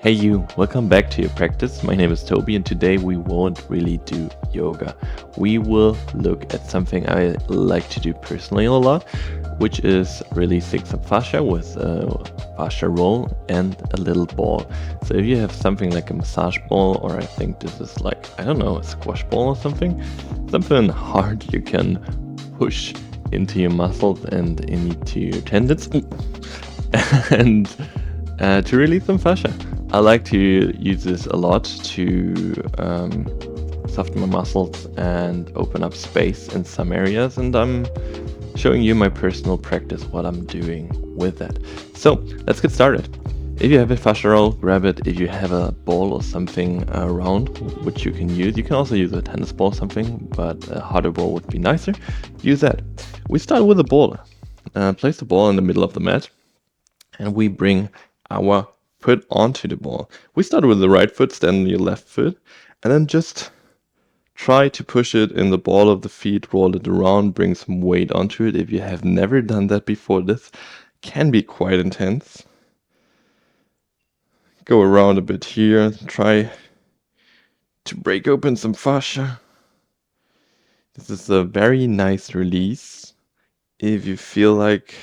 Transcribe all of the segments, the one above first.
Hey you, welcome back to your practice. My name is Toby and today we won't really do yoga. We will look at something I like to do personally a lot, which is releasing some fascia with a fascia roll and a little ball. So if you have something like a massage ball, or I think this is like, I don't know, a squash ball or something hard you can push into your muscles and into your tendons and to release some fascia. I like to use this a lot to soften my muscles and open up space in some areas, and I'm showing you my personal practice, what I'm doing with that. So let's get started. If you have a fascia roll, grab it. If you have a ball or something around which you can use, you can also use a tennis ball or something, but a harder ball would be nicer. Use that. We start with a ball. Place the ball in the middle of the mat, and we bring our foot onto the ball. We start with the right foot, stand on your left foot, and then just try to push it in the ball of the feet, roll it around, bring some weight onto it. If you have never done that before, this can be quite intense. Go around a bit here, try to break open some fascia. This is a very nice release. If you feel like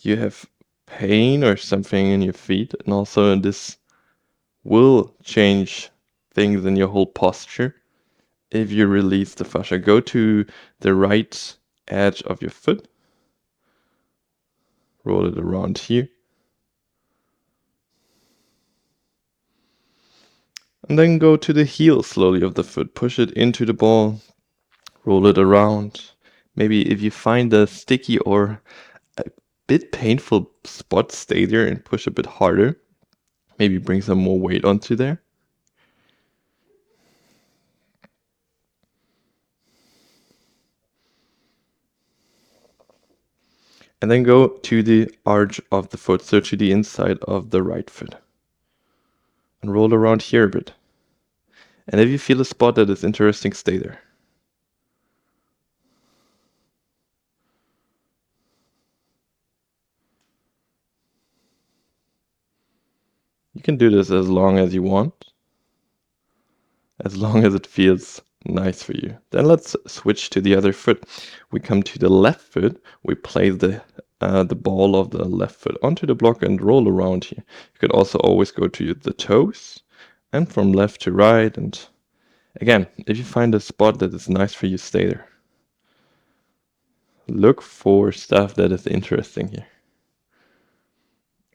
you have pain or something in your feet, and also this will change things in your whole posture. If you release the fascia, go to the right edge of your foot, roll it around here, and then go to the heel slowly of the foot, push it into the ball, roll it around. Maybe if you find a sticky or a bit painful spot, stay there and push a bit harder. Maybe bring some more weight onto there. And then go to the arch of the foot, so to the inside of the right foot. And roll around here a bit. And if you feel a spot that is interesting, stay there. You can do this as long as you want, as long as it feels nice for you. Then let's switch to the other foot. We come to the left foot. We place the ball of the left foot onto the block and roll around here. You could also always go to the toes and from left to right. And again, if you find a spot that is nice for you, stay there. Look for stuff that is interesting here,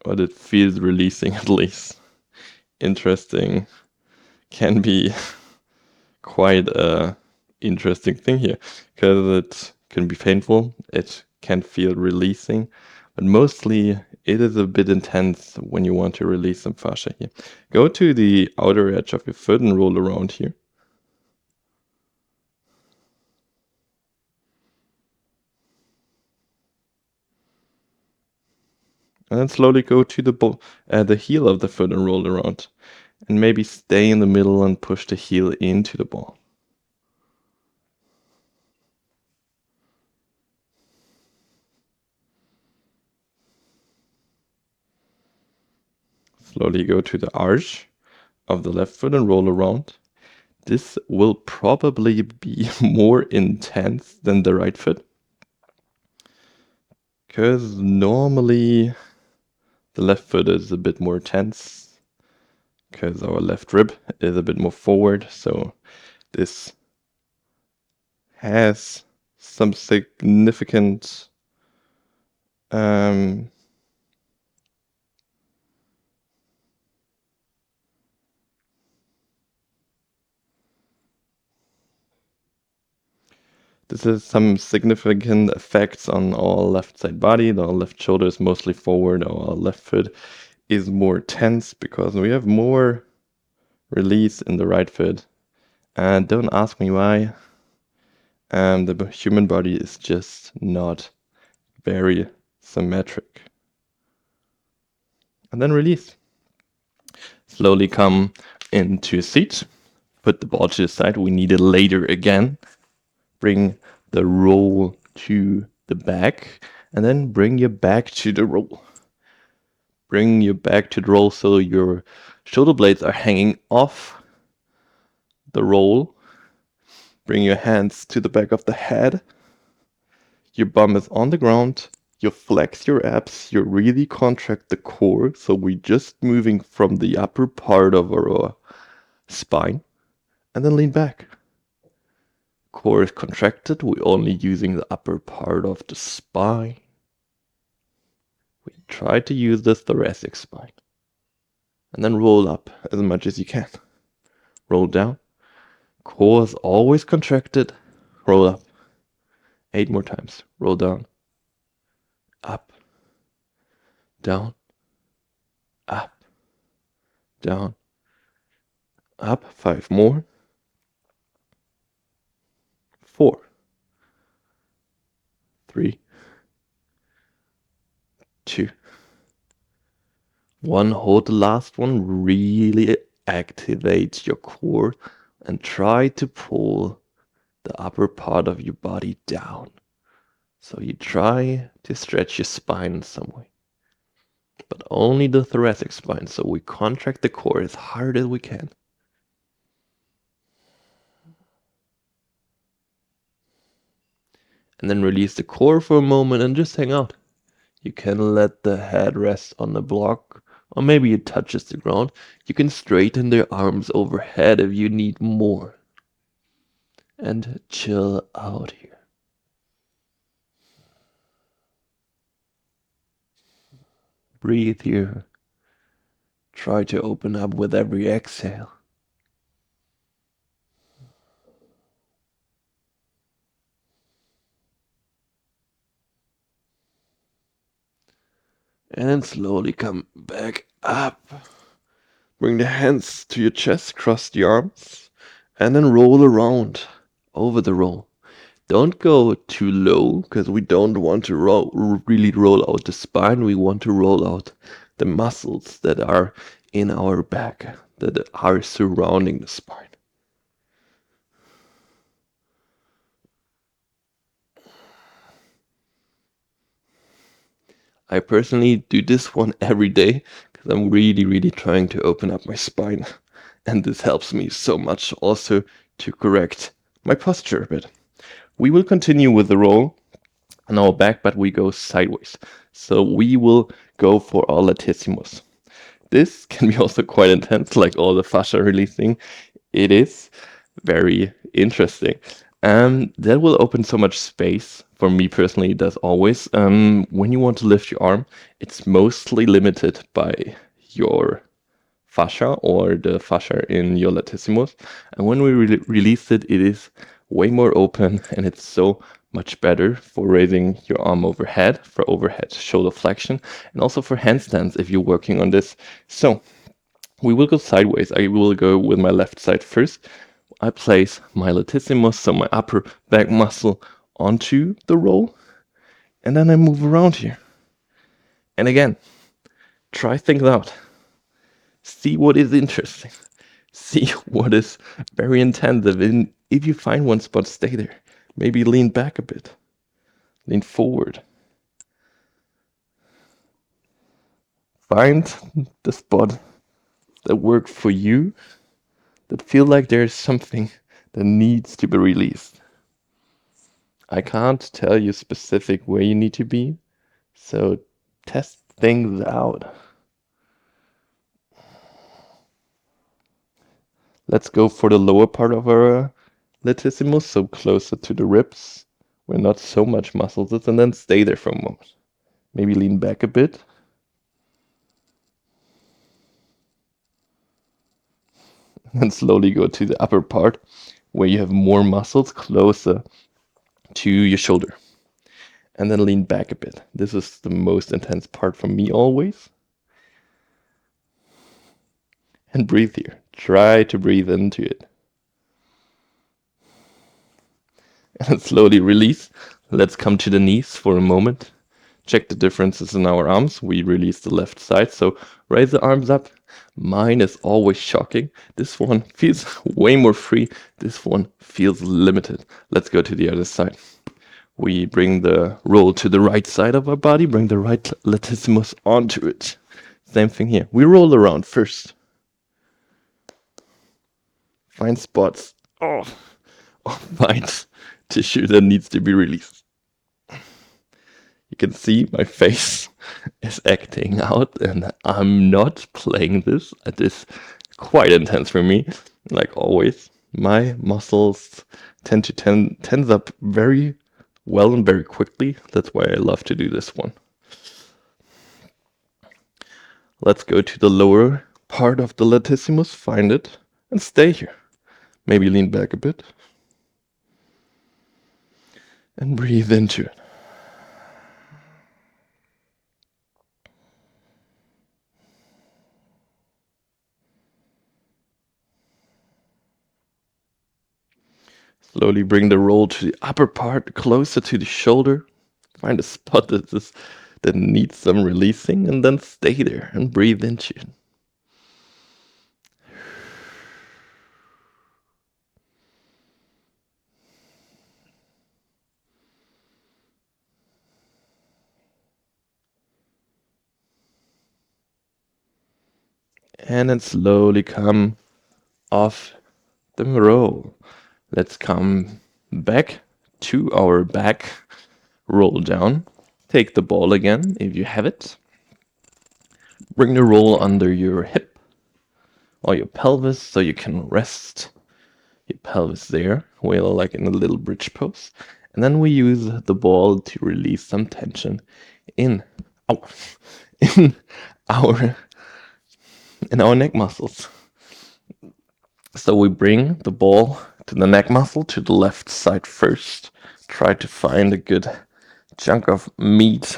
or that feels releasing at least. Interesting can be quite a interesting thing here, because it can be painful, it can feel releasing, but mostly it is a bit intense when you want to release some fascia here. Go to the outer edge of your foot and roll around here. And then slowly go to the heel of the foot and roll around. And maybe stay in the middle and push the heel into the ball. Slowly go to the arch of the left foot and roll around. This will probably be more intense than the right foot, because normally the left foot is a bit more tense, because our left rib is a bit more forward, so this has some significant this is some significant effects on our left side body. Our left shoulder is mostly forward, our left foot is more tense because we have more release in the right foot. And don't ask me why. The human body is just not very symmetric. And then release. Slowly come into a seat. Put the ball to the side. We need it later again. Bring the roll to the back. And then bring your back to the roll. bring you back to the roll so your shoulder blades are hanging off the roll. Bring your hands to the back of the head. Your bum is on the ground. You flex your abs. You really contract the core. So we're just moving from the upper part of our spine. And then lean back. Core is contracted. We're only using the upper part of the spine. We try to use the thoracic spine. And then roll up as much as you can. Roll down. Core is always contracted. Roll up. 8 more times. Roll down. Up. Down. Up. Down. Up. 5 more. 4. 3. 2. 1. Hold the last one. Really activate your core and try to pull the upper part of your body down. So you try to stretch your spine in some way. But only the thoracic spine. So we contract the core as hard as we can. And then release the core for a moment and just hang out. You can let the head rest on the block, or maybe it touches the ground. You can straighten the arms overhead if you need more. And chill out here. Breathe here. Try to open up with every exhale. And then slowly come back up. Bring the hands to your chest, cross the arms, and then roll around over the roll. Don't go too low, because we don't want to really roll out the spine. We want to roll out the muscles that are in our back, that are surrounding the spine. I personally do this one every day because I'm really trying to open up my spine. And this helps me so much also to correct my posture a bit. We will continue with the roll on our back, but we go sideways. So we will go for our latissimus. This can be also quite intense, like all the fascia releasing. It is very interesting. That will open so much space. For me personally, it does always. When you want to lift your arm, it's mostly limited by your fascia or the fascia in your latissimus. And when we release it, it is way more open and it's so much better for raising your arm overhead, for overhead shoulder flexion, and also for handstands if you're working on this. So we will go sideways. I will go with my left side first. I place my latissimus, so my upper back muscle, onto the roll, and then I move around here. And again, try things out. See what is interesting. See what is very intensive. And if you find one spot, stay there. Maybe lean back a bit. Lean forward. Find the spot that works for you, that feel like there's something that needs to be released. I can't tell you specific where you need to be, so test things out. Let's go for the lower part of our latissimus, so closer to the ribs, where not so much muscles is, and then stay there for a moment. Maybe lean back a bit. And slowly go to the upper part, where you have more muscles closer to your shoulder. And then lean back a bit. This is the most intense part for me always. And breathe here. Try to breathe into it. And slowly release. Let's come to the knees for a moment. Check the differences in our arms. We release the left side, so raise the arms up. Mine is always shocking. This one feels way more free. This one feels limited. Let's go to the other side. We bring the roll to the right side of our body, bring the right latissimus onto it. Same thing here. We roll around first. Find spots. Oh, find tissue that needs to be released. You can see my face is acting out, and I'm not playing this. It is quite intense for me, like always. My muscles tend to tense up very well and very quickly. That's why I love to do this one. Let's go to the lower part of the latissimus, find it, and stay here. Maybe lean back a bit. And breathe into it. Slowly bring the roll to the upper part, closer to the shoulder. Find a spot that needs some releasing, and then stay there and breathe into it. And then slowly come off the roll. Let's come back to our back roll down. Take the ball again if you have it. Bring the roll under your hip or your pelvis so you can rest your pelvis there, well, like in a little bridge pose. And then we use the ball to release some tension in in our in our neck muscles. So we bring the ball to the neck muscle to the left side first. Try to find a good chunk of meat,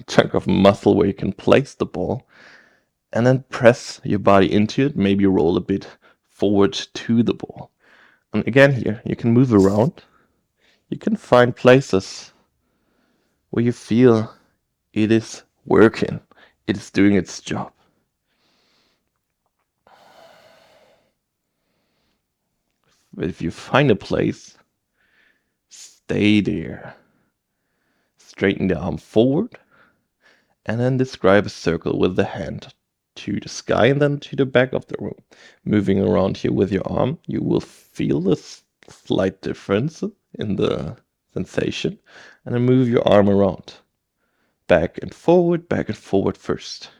chunk of muscle where you can place the ball. And then press your body into it. Maybe roll a bit forward to the ball. And again here, you can move around. You can find places where you feel it is working. It is doing its job. But if you find a place, stay there. Straighten the arm forward and then describe a circle with the hand to the sky and then to the back of the room. Moving around here with your arm, you will feel a slight difference in the sensation. And then move your arm around. Back and forward first.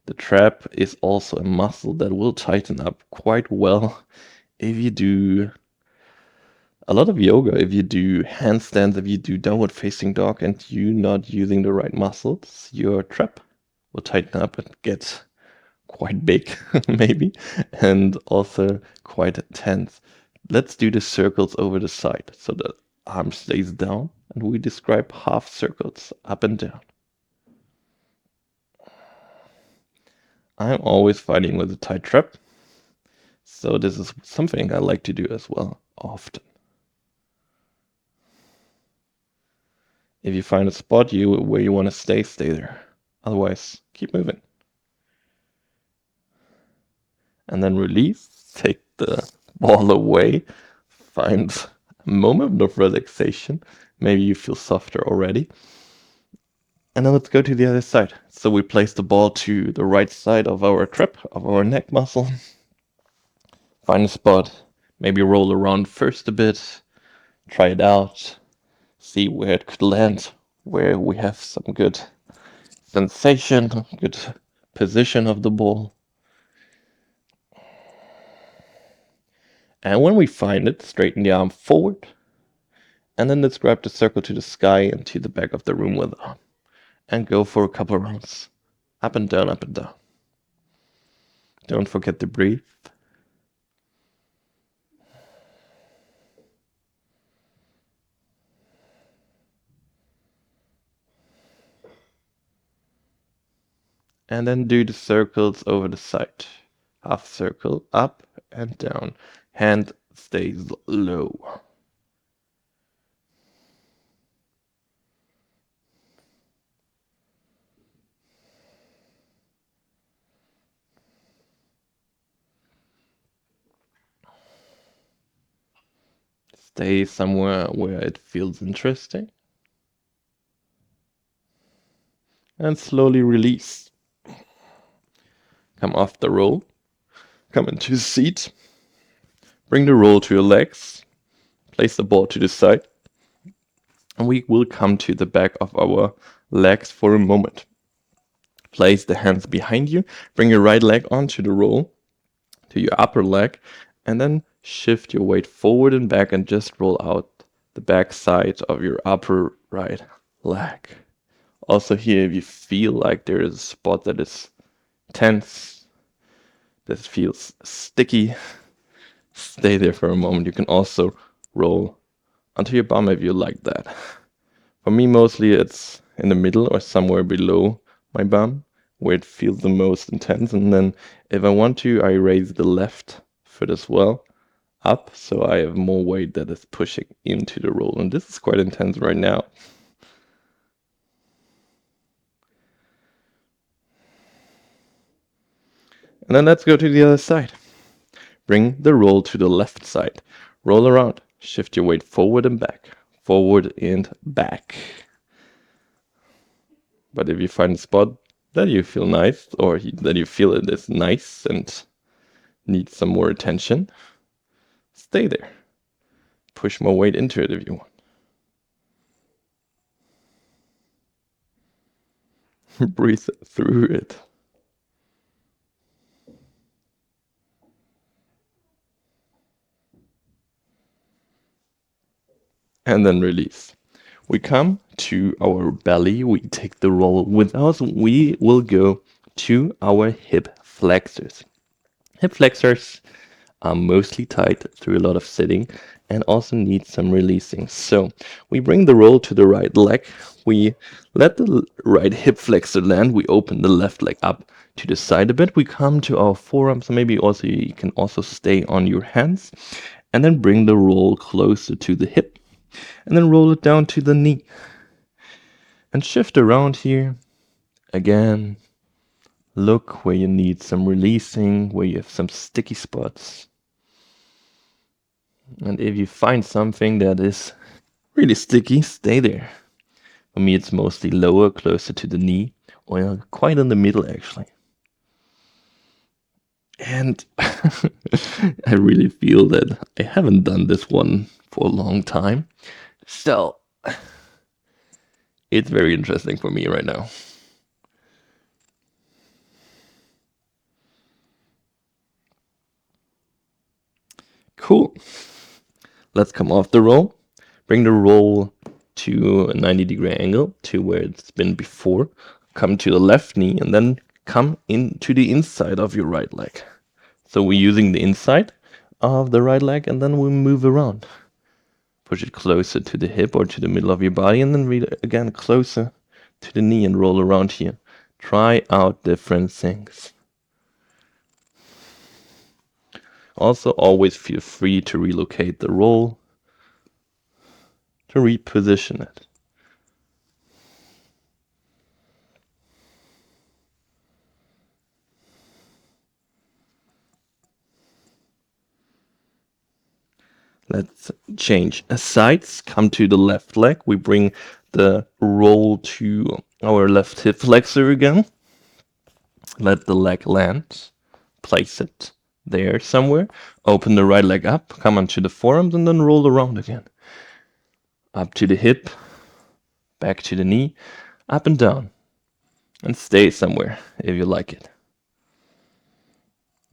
The trap is also a muscle that will tighten up quite well if you do a lot of yoga, if you do handstands, if you do downward facing dog and you're not using the right muscles, your trap will tighten up and get quite big, maybe, and also quite tense. Let's do the circles over the side so the arm stays down and we describe half circles up and down. I'm always fighting with a tight trap, so this is something I like to do as well, often. If you find a spot where you want to stay there. Otherwise, keep moving. And then release, take the ball away, find a moment of relaxation. Maybe you feel softer already. And then let's go to the other side. So we place the ball to the right side of our trap, of our neck muscle. Find a spot, maybe roll around first a bit, try it out, see where it could land, where we have some good sensation, good position of the ball. And when we find it, straighten the arm forward, and then describe the circle to the sky and to the back of the room with the arm. And go for a couple of rounds. Up and down, up and down. Don't forget to breathe. And then do the circles over the side. Half circle, up and down. Hand stays low. Stay somewhere where it feels interesting. and slowly release. Come off the roll, come into a seat, bring the roll to your legs, place the ball to the side, and we will come to the back of our legs for a moment. Place the hands behind you, bring your right leg onto the roll, to your upper leg, and then shift your weight forward and back and just roll out the back side of your upper right leg. Also here, if you feel like there is a spot that is tense, that feels sticky, stay there for a moment. You can also roll onto your bum if you like that. For me, mostly it's in the middle or somewhere below my bum where it feels the most intense. And then if I want to, I raise the left foot as well up, so I have more weight that is pushing into the roll. And this is quite intense right now. And then let's go to the other side. Bring the roll to the left side. Roll around. Shift your weight forward and back. Forward and back. But if you find a spot that you feel nice, or that you feel it is nice and needs some more attention, stay there. Push more weight into it if you want. Breathe through it. And then release. We come to our belly, we take the roll with us, we will go to our hip flexors. Hip flexors are mostly tight through a lot of sitting and also need some releasing. So we bring the roll to the right leg, we let the right hip flexor land, we open the left leg up to the side a bit, we come to our forearms, maybe also you can also stay on your hands, and then bring the roll closer to the hip. And then roll it down to the knee. And shift around here. Again, look where you need some releasing, where you have some sticky spots. And if you find something that is really sticky, stay there. For me, it's mostly lower, closer to the knee, or quite in the middle, actually. And I really feel that I haven't done this one for a long time. So it's very interesting for me right now. Cool. Let's come off the roll. Bring the roll to a 90-degree angle to where it's been before. Come to the left knee and then come into the inside of your right leg. So we're using the inside of the right leg and then we move around. Push it closer to the hip or to the middle of your body and then again closer to the knee and roll around here. Try out different things. Also, always feel free to relocate the roll, to reposition it. Let's change sides, come to the left leg. We bring the roll to our left hip flexor again. Let the leg land, place it there somewhere. Open the right leg up, come onto the forearms and then roll around again. Up to the hip, back to the knee, up and down. And stay somewhere if you like it.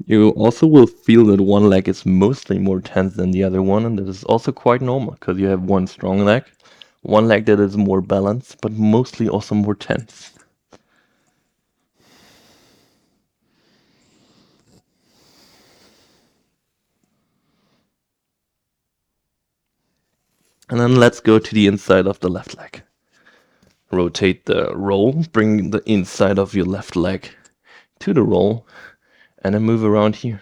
You also will feel that one leg is mostly more tense than the other one, and that is also quite normal because you have one strong leg, one leg that is more balanced, but mostly also more tense. And then let's go to the inside of the left leg. Rotate the roll, bring the inside of your left leg to the roll, and then move around here.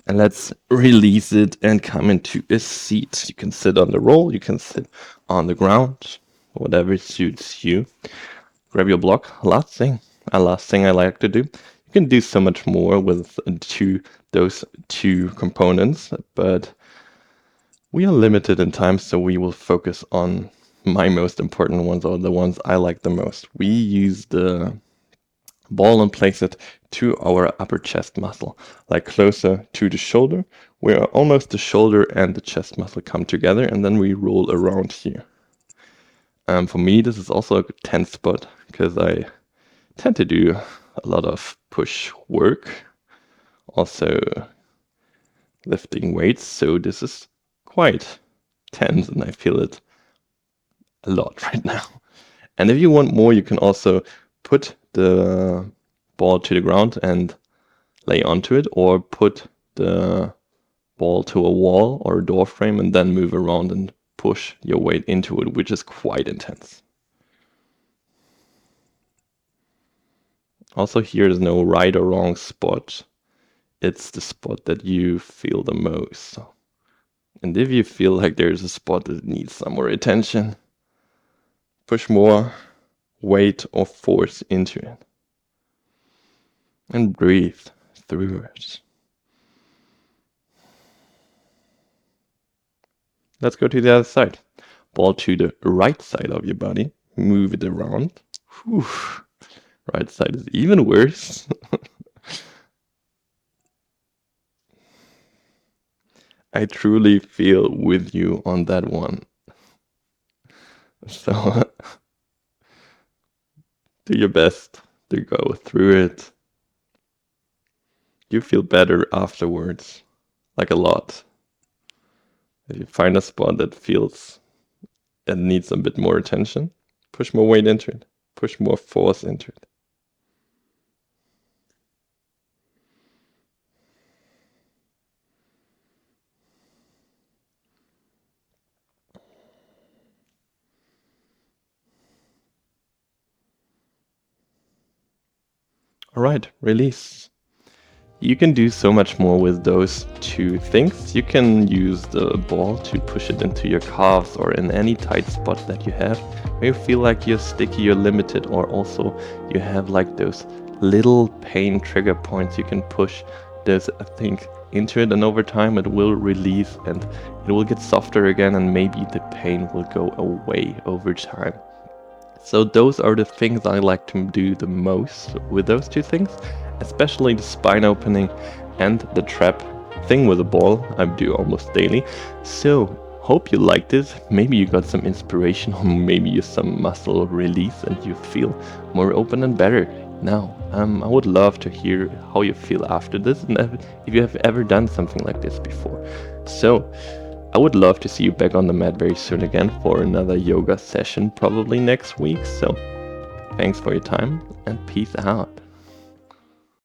And let's release it and come into a seat. You can sit on the roll, you can sit on the ground, whatever suits you. Grab your block. Last thing I like to do. You can do so much more with those two components, but we are limited in time, so we will focus on my most important ones, or the ones I like the most. We use the ball and place it to our upper chest muscle, like closer to the shoulder, where almost the shoulder and the chest muscle come together, and then we roll around here. For me, this is also a tense spot because I tend to do a lot of push work, also lifting weights, so this is quite tense and I feel it a lot right now. And if you want more, you can also put the ball to the ground and lay onto it, or put the ball to a wall or a door frame and then move around and push your weight into it, which is quite intense. Also, here is no right or wrong spot. It's the spot that you feel the most. And if you feel like there's a spot that needs some more attention, push more weight or force into it. And breathe through it. Let's go to the other side. Ball to the right side of your body. Move it around. Whew. Right side is even worse. I truly feel with you on that one. So do your best to go through it. You feel better afterwards, like a lot. If you find a spot that needs a bit more attention, push more weight into it, push more force into it. All right, release. You can do so much more with those two things. You can use the ball to push it into your calves or in any tight spot that you have, where you feel like you're sticky, you're limited, or also you have like those little pain trigger points. You can push those, I think, into it, and over time it will release and it will get softer again, and maybe the pain will go away over time. So those are the things I like to do the most with those two things, especially the spine opening and the trap thing with the ball I do almost daily. So hope you liked it. Maybe you got some inspiration, or maybe you some muscle release and you feel more open and better. Now, I would love to hear how you feel after this, and if you have ever done something like this before. So I would love to see you back on the mat very soon again for another yoga session, probably next week. So thanks for your time and peace out.